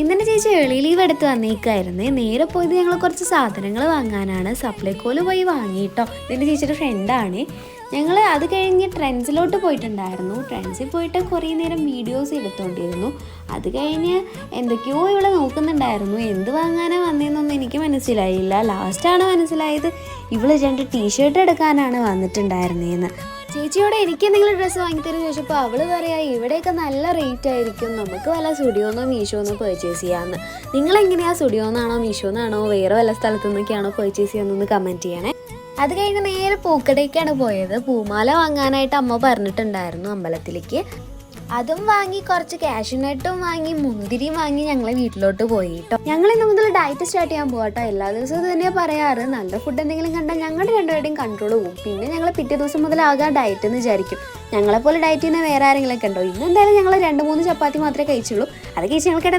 ഇന്നലെ ചേച്ചി എളി ലീവ് എടുത്ത് വന്നേക്കായിരുന്നേ. നേരെ പോയത് ഞങ്ങൾ കുറച്ച് സാധനങ്ങൾ വാങ്ങാനാണ്. സപ്ലൈക്കോയിൽ പോയി വാങ്ങിയിട്ടോ. ഇതിൻ്റെ ചേച്ചിയുടെ ഫ്രണ്ടാണ്. ഞങ്ങൾ അത് കഴിഞ്ഞ് ട്രെൻഡ്സിലോട്ട് പോയിട്ടുണ്ടായിരുന്നു. ട്രെൻഡ്സിൽ പോയിട്ട് കുറേ നേരം വീഡിയോസ് എടുത്തുകൊണ്ടിരുന്നു. അത് കഴിഞ്ഞ് എന്തൊക്കെയോ ഇവിടെ നോക്കുന്നുണ്ടായിരുന്നു. എന്ത് വാങ്ങാനാണ് വന്നതെന്നൊന്നും എനിക്ക് മനസ്സിലായില്ല. ലാസ്റ്റാണ് മനസ്സിലായത് ഇവള് 2 ടീഷർട്ട് എടുക്കാനാണ് വന്നിട്ടുണ്ടായിരുന്നതെന്ന്. ചേച്ചിയോടെ എനിക്ക് എന്തെങ്കിലും ഡ്രസ്സ് വാങ്ങിത്തരും ചോദിച്ചപ്പോൾ അവൾ പറയാ ഇവിടെയൊക്കെ നല്ല റേറ്റ് ആയിരിക്കും, നമുക്ക് വല്ല സ്റ്റുഡിയോന്നോ മീഷോന്നോ പർച്ചേസ് ചെയ്യാമെന്ന്. നിങ്ങളെങ്ങനെയാണ് സ്റ്റുഡിയോന്നാണോ മീഷോന്നാണോ വേറെ വല്ല സ്ഥലത്തു നിന്നൊക്കെയാണോ പർച്ചേസ് ചെയ്യാമെന്നൊന്ന് കമൻറ്റ് ചെയ്യണേ. അത് കഴിഞ്ഞ് നേരെ പൂക്കടയ്ക്കാണ് പോയത്. പൂമാല വാങ്ങാനായിട്ട് അമ്മ പറഞ്ഞിട്ടുണ്ടായിരുന്നു അമ്പലത്തിലേക്ക്. അതും വാങ്ങി, കുറച്ച് കാഷ്യൂനട്ടും വാങ്ങി, മുന്തിരിയും വാങ്ങി ഞങ്ങൾ വീട്ടിലോട്ട് പോയി കേട്ടോ. ഞങ്ങൾ ഇന്ന് മുതൽ ഡയറ്റ് സ്റ്റാർട്ട് ചെയ്യാൻ പോകട്ടോ. എല്ലാ ദിവസവും ഇത് തന്നെയാണ് പറയാറ്. നല്ല ഫുഡ് എന്തെങ്കിലും കണ്ടാൽ ഞങ്ങളുടെ രണ്ടുപേരുടെയും കൺട്രോൾ പോകും. പിന്നെ ഞങ്ങൾ പിറ്റേ ദിവസം മുതൽ ആകാൻ ഡയറ്റ് എന്ന് വിചാരിക്കും. ഞങ്ങളെപ്പോലെ ഡയറ്റ് ചെയ്യുന്ന വേറെ ആരെങ്കിലും ഒക്കെ ഉണ്ടോ? ഇന്ന് എന്തായാലും ഞങ്ങൾ 2-3 ചപ്പാത്തി മാത്രമേ കഴിച്ചുള്ളൂ. അത് കഴിച്ച് ഞങ്ങൾക്ക്